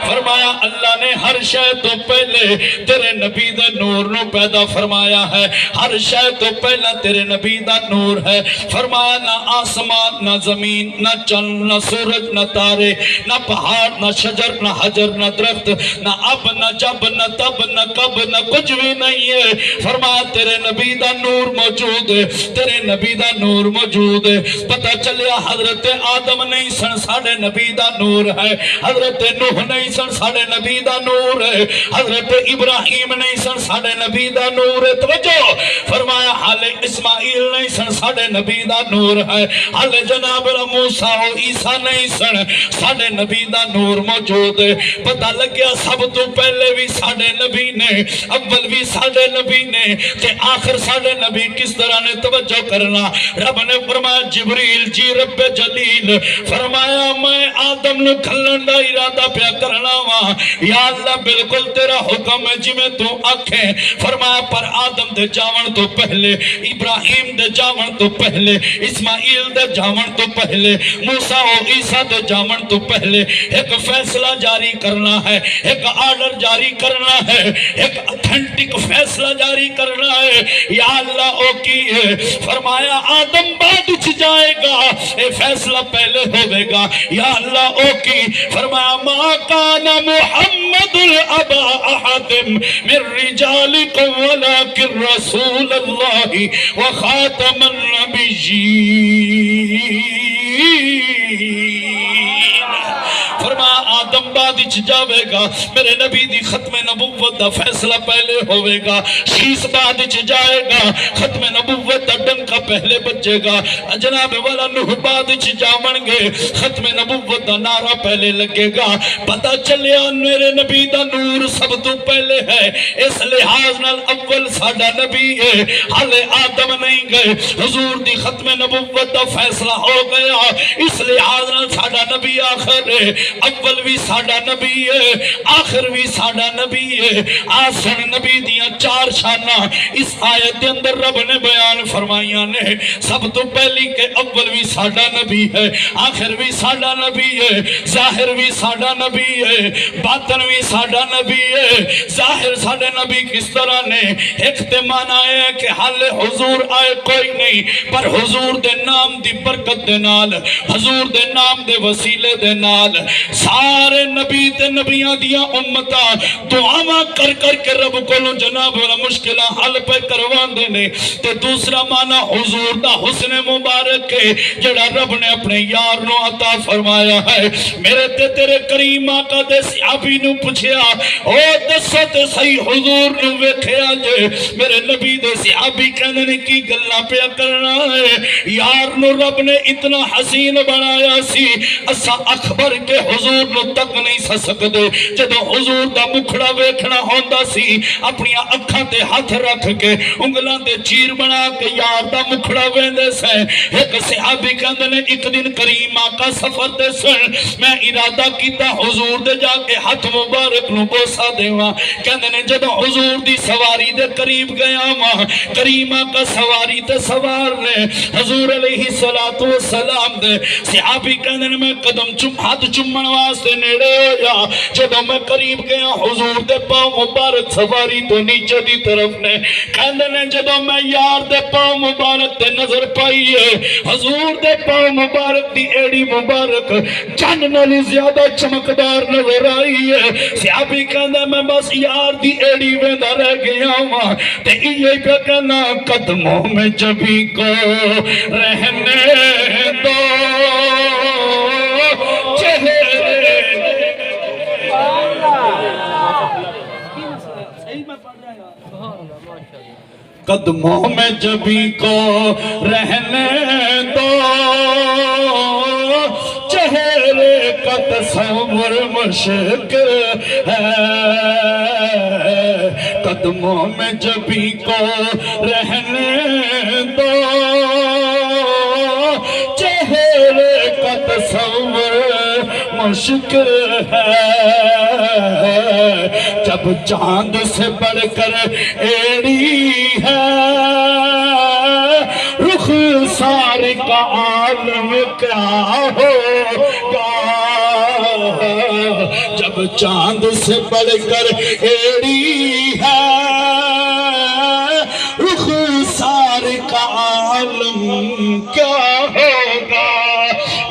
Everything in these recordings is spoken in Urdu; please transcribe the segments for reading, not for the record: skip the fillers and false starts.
فرمایا اللہ نے ہر شے تو پہلے تیرے نبی دا نور نو پیدا فرمایا ہے، ہر شے تو پہلا تیرے نبی دا نور ہے۔ فرمایا نہ آسمان نہ زمین نہ چند نہ سورج نہ تارے نہ پہاڑ نہ شجر نہ حجر نہ درخت نہ اب نہ جب نہ تب نہ کب نہ کچھ بھی نہیں ہے۔ فرمایا تیرے نبی دا نور موجود ہے، تیرے نبی دا نور موجود ہے۔ پتہ چلیا حضرت آدم نہیں سن ساڑھے نبی دا نور ہے، حضرت نوح نہیں سن ساڑھے نبی دا نور ہے، حضرت ابراہیم نہیں سن ساڑھے نبی دا نور ہے۔ توجہ فرمایا حال اسماعیل نہیں سن ساڑھے نبی دا نور ہے، حال جناب موسیٰ و عیسیٰ نہیں سن ساڑھے نبی دا نور موجود ہے۔ پتہ لگیا سب تو پہلے بھی ساڑھے نبی نے، اول بھی ساڑھے نبی نے، تے آخر ساڑھے نبی کس طرح نے توجہ کرنا۔ رب نے فرمایا جبریل جی رب جلیل فرمایا میں آدم نو کھلن دا ارادہ پیا کرنا وا، یا اللہ بالکل تیرا حکم ہے جی میں تو آنکھیں۔ فرمایا پر آدم دے جاون تو پہلے، ابراہیم دے جاون تو پہلے، اسماعیل دے جاون تو پہلے، موسیٰ و عیسیٰ دے جاون تو پہلے ایک فیصلہ جاری کرنا ہے، ایک آرڈر جاری کرنا ہے، ایک اتھینٹک فیصلہ جاری کرنا ہے۔ یا اللہ او کی ہے فرمایا آدم بعد اچھ جائے گا، اے فیصلہ پہلے ہوئے گا۔ یا اللہ او کی فرمایا ما کان محمد الابا احد من رجالکم ولکن رسول اللہ وخاتم النبیین۔ فرمایا آدم بعد اچھ جاوے گا، میرے نبی دی ختم نبوت دا فیصلہ پہلے ہوئے گا، شیس بعد اچھ جائے گا، ختم نبوت دا ڈنکا پہلے بچے گا، جناب والا نوح بعد اچھ جاون گے، ختم نبوت دا نعرہ پہلے لگے گا۔ پتہ چلیا میرے نبی دا نور سب تو پہلے ہے، اس لحاظ نال اول ساڑھا نبی ہے، حال آدم نہیں گئے، حضور دی ختم نبوت دا فیصلہ ہو گیا، اس لحاظ نال ساڑھا نبی آخر ہے، اول بھی ساڑھا نبی ہے، آخر بھی ساڑھا نبی ہے۔ آسن نبی دیاں چار شانہ اس آیت دے اندر رب نے بیان فرمائیاں نے، سب تو پہلی کہ اول بھی ساڑھا نبی ہے، آخر بھی ساڑھا نبی ہے، ظاہر بھی ساڑھا نبی ہے، باطن بھی ساڑھا نبی ہے۔ ظاہر ساڑھے نبی کس طرح نے اختمان آئے کہ حال حضور آئے کوئی نہیں، پر حضور دے نام دی برکت دے نال، حضور دے نام دے وسیلے دے نال سارے نبی تے نبیاں دیا امتا دعاواں کر کر کے رب کو جناب والا مشکلہ حل پہ کروان دینے۔ تے دوسرا معنی حضور دا حسن مبارک ہے جڑا رب نے اپنے یار نو عطا فرمایا ہے۔ میرے تے تیرے کریم آقا دے صحابی نو پوچھیا او دسو تے صحیح حضور نو ویکھیا جے، میرے نبی دے صحابی کہنے نے کی گلہ پیا کرنا ہے، یار نو رب نے اتنا حسین بنایا سی اسا اخبر کے حضور نو تک نہیں سکدے، جدو حضور دا مکھڑا ویکھنا ہوندا سی اپنی اکھاں تے ہاتھ رکھ کے انگلاں تے چیر بنا کے یار دا مکھڑا ویندے سے۔ ایک صحابی کہندے نے ایک دن کریم آقا سفر دے سن، میں ارادہ کیتا حضور دے جا کے ہاتھ مبارک نو بوسا دیواں، کہندے نے جدو حضور دی سواری دے قریب گیا ماں، کریم آقا سواری تے سوار نے حضور علیہ السلام دے صحابی کہندے نے میں قدم ہاتھ چمن واسطے نیڑے ہو جا، جدو میں قریب گیا حضور دے پاؤں مبارک سواری تو نیچے دی طرف نے، کہندے نے جدو میں یار دے پاؤں مبارک تے نظر پائی ہے، حضور دے پاؤں مبارک دی ایڑی مبارک چند نالی زیادہ چمکدار نظر آئی ہے۔ صحابی کہندے میں بس یار دی ایڑی ویندہ رہ گیا ہوں، تے یہ پہ کہنا قدموں میں جبھی کو رہنے دو قدموں میں جبھی کو رہنے دو، چہرے کا تصور مشکل ہے، قدموں میں جبھی کو رہنے دو، چہرے کا تصور مشکل ہے، جب چاند سے بڑھ کر ایڑی ہے، رخ سارے کا عالم کیا ہوگا، جب چاند سے بڑھ کر ایڑی ہے رخسار کا عالم کیا ہوگا.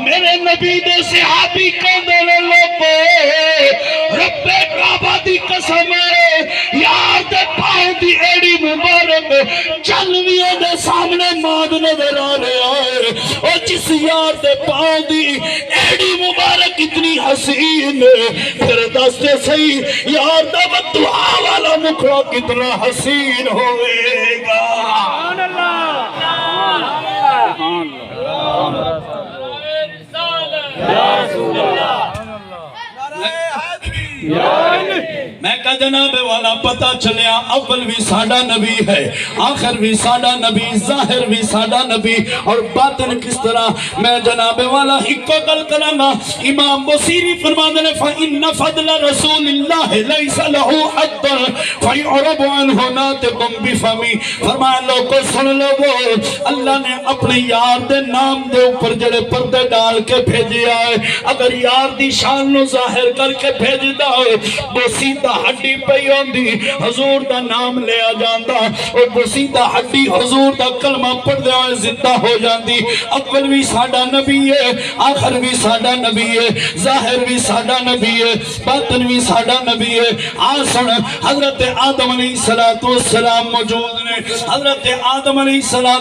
میرے نبی دے صحابی کہندے لوگو رب کعبہ دی قسم یار دے پاؤں دی ایڑی مبارک چلویوں دے سامنے ماد نظر آ رہے آئے. اور جس یار دے پاؤں دی ایڑی مبارک اتنی حسین پھر دستے صحیح یار دا بدعا والا مکھڑا کتنا حسین ہوئے گا. میں کہا جناب والا پتہ چلیا اول بھی ساڈا نبی ہے آخر بھی ساڈا نبی ظاہر بھی ساڈا نبی اور باطن کس طرح. میں جناب والا ایک گل کراں گا. امام بصیری فرماندے نے فإن فضل رسول اللہ لیس له حد فیعرب عنہ ناطق بفمی. فرمایا لوگو سن لو اللہ نے اپنے یار دے نام دے اوپر جڑے پردے ڈال کے بھیجے آئے اگر یار دی شان نو ظاہر کر کے بھیج دا بسیدہ ہڈی پئی ہوندی حضور دا نام لیا جاندا اور بسیدہ ہڈی حضور دا کلمہ پڑھ دے ہوئے زندہ ہو جاندی. اول بھی ساڈا نبی ہے آخر بھی ساڈا نبی ہے ظاہر بھی ساڈا نبی ہے باطن بھی ساڈا نبی ہے. آسن حضرت آدم علیہ السلام موجود نے. حضرت آدم علیہ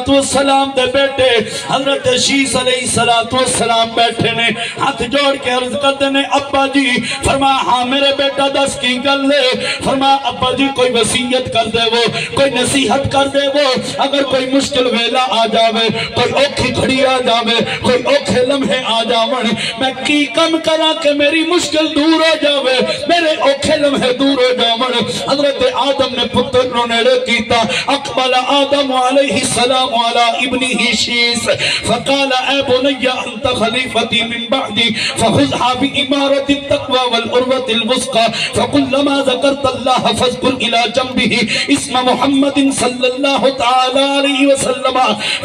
السلام دے بیٹے حضرت شیس علیہ السلام بیٹھے نے ہاتھ جوڑ کے عرض کرتے نے ابا جی. فرمایا ہاں میرے بیٹا دس کی گل لے. فرمایا ابا جی کوئی وصیت کر دے وہ کوئی نصیحت کر دے وہ اگر کوئی مشکل ویلا آ جاوے کوئی اوکھی گھڑی آ جاوے کوئی اوکھے لمحے آ جاون میں کی کم کرا کہ میری مشکل دور ہو جاوے میرے اوکھے لمحے دور ہو جاون. حضرت آدم نے پتر نو نیڑے کیتا. اقبل آدم علیہ السلام علی ابنہ شیس فقال اے بنی انت خلیفتی من بعدی فخذها بإمارة التقوى والعروة الوثقى فكلما ذكرت الله فاذكر إلى جنبه اسم محمد صلى الله تعالى عليه وسلم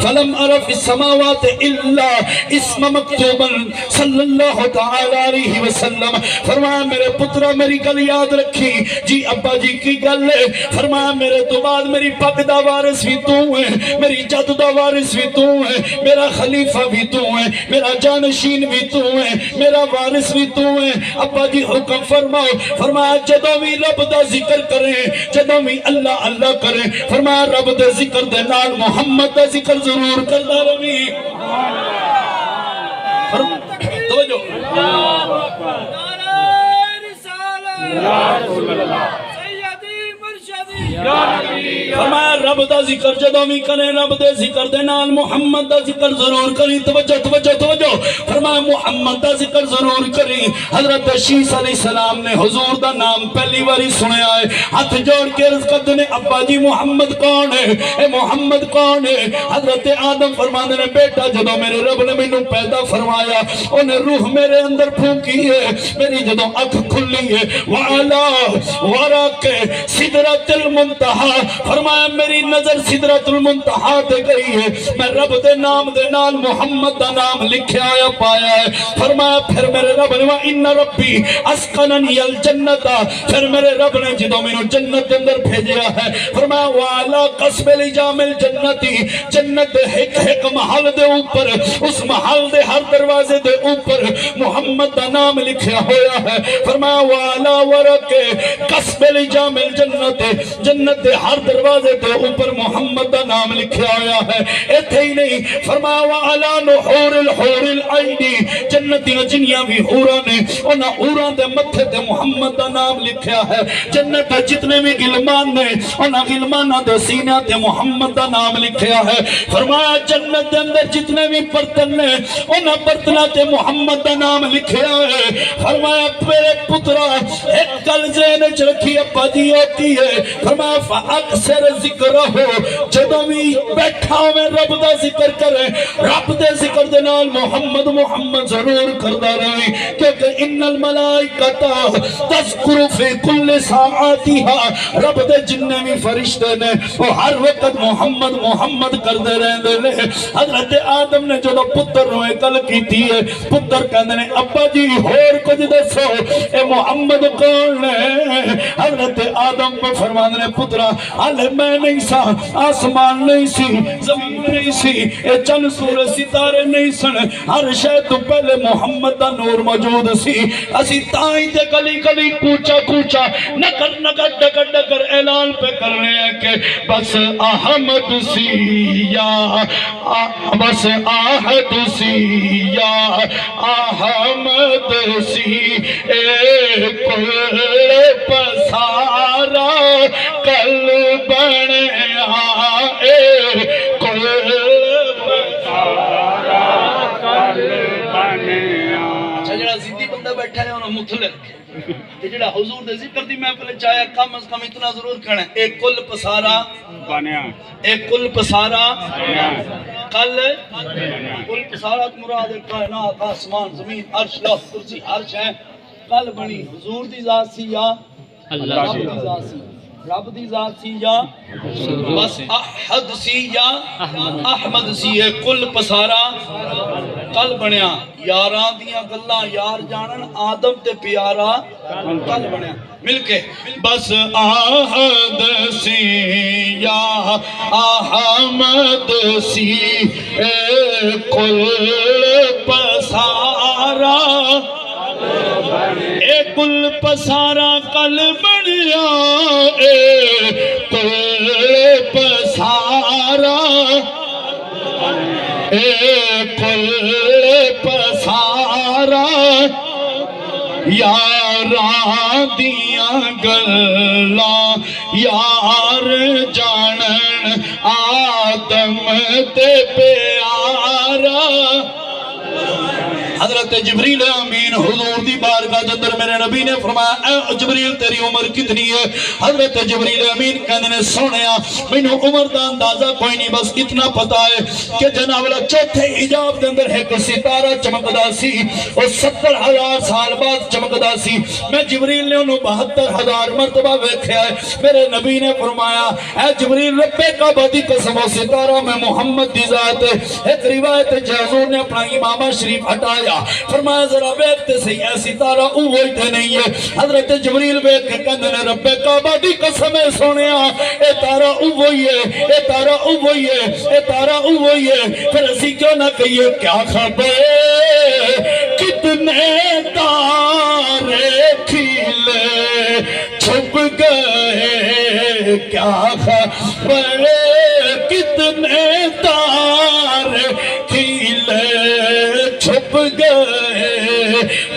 فلم أر في السماوات إلا اسم مكتوبا صلى الله تعالى عليه وسلم. فرمایا میرے پترا میری گل یاد رکھی. جی ابا جی کی گل ہے. فرمایا میرے تو بعد میری پگ دا وارث بھی تو ہے میری جد دا وارث بھی تو ہے میرا خلیفہ بھی تو ہے میرا جانشین بھی تو ہے میرا وارث بھی تو ہے. ابا جی حکم فرماؤ. فرمایا جدوں بھی رب دا ذکر کریں جدوں بھی اللہ اللہ کریں فرمایا رب دے ذکر دے نال محمد دا ذکر ضرور کردا رہی. توجہ یا رسول اللہ فرمایا رب دا ذکر جدوں بھی کریں رب دے ذکر دے نال محمد دا ذکر ضرور کریں. توجہ توجہ توجہ. فرمایا محمد دا ذکر ضرور کریں. حضرت شیس علیہ السلام نے حضور دا نام پہلی باری سنیا ہے ہاتھ جوڑ کے عرض کرتے نے ابا جی محمد کون ہے اے محمد کون ہے. حضرت آدم فرماندے نے بیٹا جدوں میرے رب نے مینوں پیدا فرمایا انہیں روح میرے اندر پھونکی ہے میری جدوں اکھ کھلی ہے وَعَلَىٰ وَرَاكَ سِدْرَةِ الْمُنْتَحَا. فرمایا میری نظر سدرۃ المنتہا تے گئی ہے میں رب دے نام دے نال محمد دا نام لکھیا آیا پایا ہے. فرمایا پھر میرے رب نے وَإِنَّ رَبِّي أَسْكَنَنِيَ الْجَنَّةَ پھر میرے رب نے جدوں مینوں جنت دے اندر بھیجیا ہے. فرمایا وَعَلَىٰ قَصْبِ لِجَامِ الْجَنَّةِ جنت دے ایک محل دے اوپر اس محل دے ہر دروازے دے اوپر محمد دا نام لکھیا ہویا ہے. فرمایا وَعَلَىٰ وَرَقِ قَصْبِ لِجَامِ الْجَنَّةِ جنت دے ہر دروازے تے اوپر محمد دا نام لکھیا ہویا ہے. ایتھے ہی نہیں فرمایا وَعَلَىٰ نُحُورِ الْحُورِ الْعَيْنِ جنتیاں جنیاں بھی حوراں نے انہاں حوراں دے متھے تے محمد دا نام لکھیا ہے. جنت دے جتنے بھی غلمان نے انہاں غلماناں دے سینیاں تے محمد دا نام لکھیا ہے. فرمایا جنت دے اندر جتنے بھی برتن نے انہاں برتناں تے محمد دا نام لکھیا ہے. فرمایا میرے پترا ایک گل ذہن وچ رکھی ابا جی ہوتی ہے. فرمایا فاکثر ذکر ہو جدوں بھی بیٹھا میں رب دا ذکر کرے رب دے ذکر دے نال محمد محمد ضرور کردہ رہی کیونکہ ان الملائکۃ تذکر فی کل ساعاتها رب دے جننے بھی فرشتے نے وہ ہر وقت محمد محمد کردے رہندے نے حضرت آدم نے جو پتر نو گل کیتی ہے پتر کہندے نے ابا جی ہور کچھ دسو اے محمد کون ہے حضرت آدم کو فرماندے نے پترا حالے میں نہیں سا آسمان نہیں سی زمین نہیں سی اے چند سورج ستارے نہیں سن ہر شے تو پہلے محمد دا نور موجود سی اسی تائیں تے گلی گلی کوچا کوچا نگر نگر ڈگر ڈگر اعلان پہ کرنے ہیں کہ بس احمد سی یا بس آہد سی یا احمد سی اے کل پسارا کل بنیا اے کل پسارا کل بنیا اچھا جڑا زندی بندہ بیٹھا ہے انہوں مطلق جڑا حضور دے ذکر دی محفل چاہے کم از کم اتنا ضرور کہنا ہے ایک کل پسارا بنیا ایک کل پسارا کل کل پسارا مراد کائنات آسمان زمین عرش لوح کرسی عرش ہے کل بنی حضور دی ذات سی یا رب دی ذات سی رب دی ذات سی یا بس احد سی یا احمد سی ہے کل پسارا کل بنیا یاران دیاں گلہ یار جانن آدم تے پیارا کل بنیا مل کے بس آہد سی یا احمد سی اے کل پسارا اے کل پسارا کل بنیا اے کل پسارا اے کل پسارا یاراں دیاں گلاں یار جانن آدم تے پیارا حضرت جبریل امین حضور دی بارگاہ دے اندر میرے نبی نے فرمایا اے جبریل تیری عمر کتنی ہے حضرت جبریل امین کہنے نے سونیا مینوں عمر دا اندازہ کوئی نہیں بس اتنا پتا ہے کہ جناب اللہ چوتھے حجاب دے اندر ایک ستارہ چمکدا سی اور 70,000 سال بعد چمکدا سی میں جبریل نے انہوں 72,000 مرتبہ ویکھیا ہے میرے نبی نے فرمایا اے جبریل رب کعبہ دی قسم و ستارہ میں محمد دی ذات ہے ایک روایت حضور نے اپنا امامہ شریف ہٹایا فرمایا ذرا بیکتے سے یہ ستارہ اوہی تے نہیں ہے حضرت جبریل بیک کے کہنے نے رب کعبہ دی قسم سونیا اے تارہ اوہی ہے اے تارہ اوہی ہے اے تارہ اوہی ہے پھر اسی کیوں نہ کہیے کیا خبر کتنے تارے کھیلے چھپ گئے کیا خبر کتنے تارے کھیلے چھپ گئے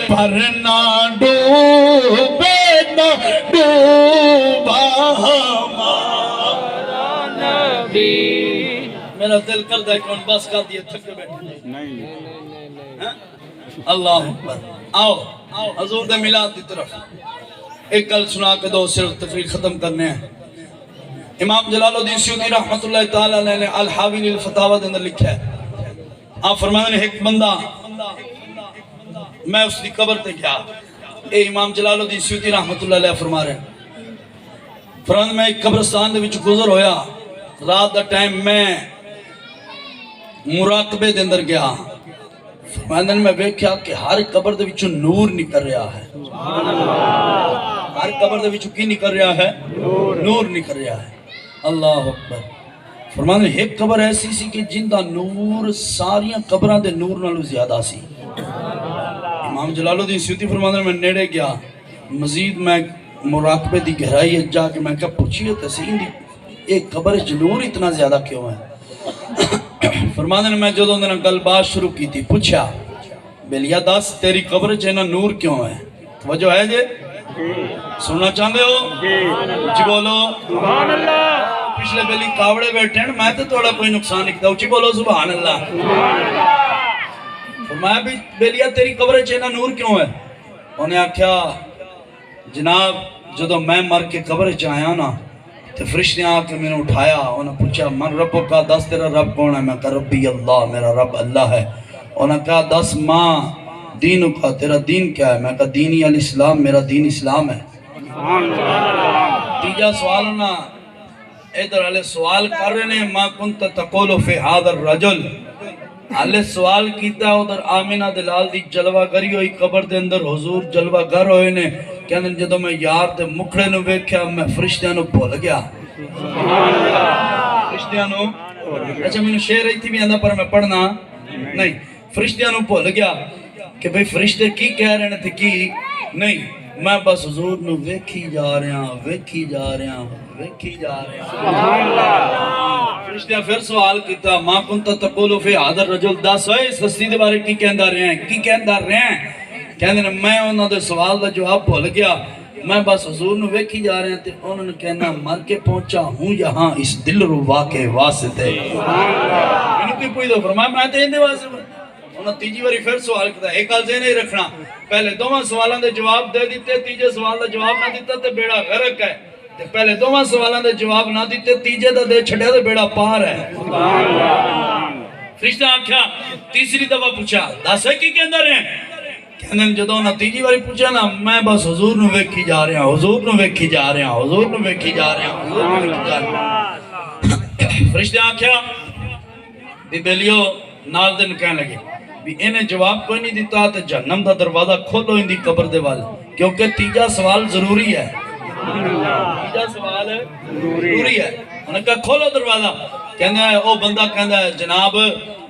پر نہ ڈوبے نہ ڈوبا ہمارا نبی میرا دل کرتا ہے کون بس کر دیا تھک کے بیٹھے نہیں اللہ اکبر آؤ حضور دے میلاد دی طرف ایک کل سنا کے دو صرف تقریر ختم کرنے ہیں امام جلال الدین سیوطی رحمت اللہ تعالیٰ نے الحاوی للفتاوی دے اندر لکھا ہے آپ فرمانے نے ایک بندہ میں اس کی قبر تے گیا اے امام جلال الدین سیوطی رحمت اللہ علیہ فرما رہے ہیں فرمانے میں ایک قبرستان دے وچ گزر ہویا رات دا ٹائم میں مراقبے دے اندر گیا فرمانے میں ویکھیا کہ ہر قبر دے وچوں نور نکل رہا ہے ہر قبر دے وچوں کی نکل رہا ہے نور نکل رہا ہے اللہ اکبر فرمانے ایک قبر ایسی سی کہ جن دا نور ساریاں قبراں دے نور نالوں زیادہ سی امام جلال الدین سیوطی فرمانے میں نیڑے گیا مزید میں مراقبے دی گہرائی ہے جا کے میں کہا پوچھئے تسین دی ایک قبر نور اتنا زیادہ کیوں ہے فرمانے نے میں جو دوں نے گل بات شروع کی تھی پوچھا بیلیا دس تیری قبر چینا نور کیوں ہے توجہ ہے جے سننا چاہتے ہو جی بولو سبحان اللہ پچھلے بیلی کاوڑے بیٹھے ہیں میں تو تھوڑا کوئی نقصان نہیں کہتا جی بولو سبحان اللہ فرمایا بھی بیلیا تیری قبر چینا نور کیوں ہے انہیں آکھیا جناب جدو میں مر کے قبر چاہیا نا تو فرشتے آکے میں نے اٹھایا انہیں پوچھا من ربو کا دس تیرا رب کون ہے میں کہا ربی اللہ میرا رب اللہ ہے انہوں نے کہا 10 ماں دین کا تیرا دین کیا ہے؟ میں کہا دینی الاسلام، میرا دین اسلام ہے۔ تیجا سوال نا ادھر علیہ سوال کر رہے ہیں ما کنت تقول فی هذا الرجل، علیہ سوال کیتا ادھر آمینہ دلال دی جلوہ گری ہوئی قبر دے اندر حضور جلوہ گر ہوئے نے کہنے جدو میں یار دے مکھڑے نو ویکھیا میں فرشتیاں نو بھول گیا۔ فرشتیاں نو اچھا میں نے شعر رہی تھی بھی اندھا پر میں پڑھنا نہیں، فرشتیاں نو بھول گیا کہ بھئی فرشتے کی کہہ رہے تھے کی نہیں، میں بس حضور نو ویکھی جا رہے ہیں ویکھی جا رہے ہیں ویکھی جا رہے ہیں۔ فرشتیاں پھر سوال کیتا ما کنت تقول فی هذا الرجل، دس ہوئے اس ہستی دے بارے کی کہندہ رہے ہیں کی کہندہ رہے ہیں؟ کہندے میں انہوں دے سوال دا جواب بھول گیا، میں بس حضور نو ویکھی جا رہے ہیں تے انہوں نے کہنا مر کے پہنچا ہوں یہاں اس دل ربا کے واسطے۔ انہوں کی پوئی دو فرمایا میں تے اندے واسطے۔ انہوں تیجی باری پھر سوال کیتا ایک آل ذہن ہی رکھنا، پہلے دوواں سوالان دے جواب دے دیتے تیجے سوال دا جواب نہ دیتا تے بیڑا غرق ہے، تے پہلے دوواں سوالان دے جواب نہ دیتے تیجے دا دے چھڑے تے بیڑا پار ہے۔ فرشتہ آکھیا تیسری دفعہ پوچھا دس ہے کی کہندہ رہے ہیں؟ کہندے جدو نہ تیجی باری پوچھا نا میں بس حضور نو ویکھی جا رہے ہیں حضور نو ویکھی جا رہے ہیں حضور نو ویکھی جا رہے ہیں حضور نو ویکھی جا رہے ہیں۔ فرشتہ آکھیا بی بیلیو نال دن کہنے لگے بھی انہیں جواب کوئی نہیں دیتا تو جہنم دا دروازہ کھولو ان دی قبر دے وال، کیونکہ تیجا سوال ضروری ہے، تیجا سوال ہے ضروری ہے۔ انہوں نے کہا کھولو دروازہ، کہنا ہے او بندہ کہنا ہے جناب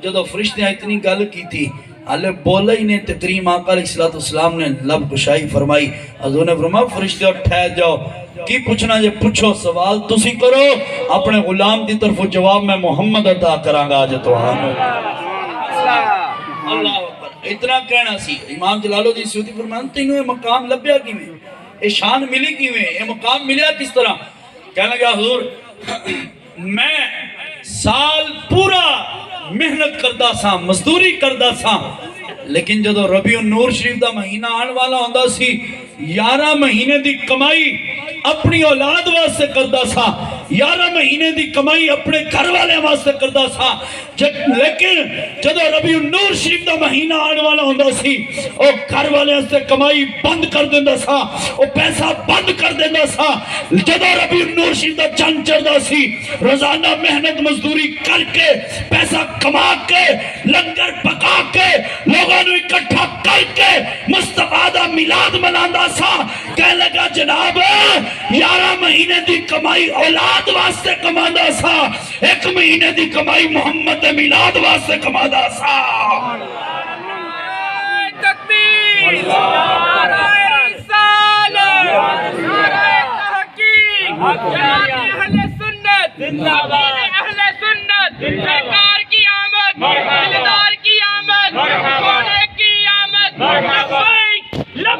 جدو فرشتیاں اتنی گل کی تھی حالے بولا ہی نے تکریم آقا علیہ السلام نے لب گشائی فرمائی، حضور نے فرمایا فرشتے اٹھائے جاؤ کی پوچھنا جے پوچھو سوال تسی کرو اپنے غلام دی طرف جواب میں محمد عطا کرانگا آج تو اللہ اکبر۔ اتنا کہنا سی امام جلال الدین سیوطی فرمایا تینوں یہ مقام لبیا کیویں، یہ شان ملی کیویں، یہ مقام ملیا کس طرح؟ کہنے لگا حضور میں سال پورا محنت کردہ سا مزدوری کردہ سا، لیکن جدو ربیع النور شریف دا مہینہ آن والا ہوندہ سی 11 مہینے دی کمائی اپنی اولاد واسطے کردہ سا، 11 مہینے دی کمائی اپنے گھر والے واسطے کردہ سا، لیکن جدو ربیع النور شریف دا مہینہ آن والا ہوندہ سی او گھر والے واسطے کمائی بند کر دیندہ سا، او پیسہ بند کر دیندہ سا۔ جدو ربیع النور شریف دا چند چڑھدا سی روزانہ محنت مزدوری کر کے پیسہ کما کے لنگر پکا کے لوگوں نے اکٹھا کر کے مصطفیٰ دا میلاد مناندہ سا۔ کہنے لگا جناب 11 مہینے دی کمائی اولاد واسطے کماندہ سا، 1 مہینے دی کمائی محمد میلاد واسطے کماندہ سا۔ تکبیر، نعرہ رسالت، نعرہ تحقیق، جماعت اہل سنت زندہ باد۔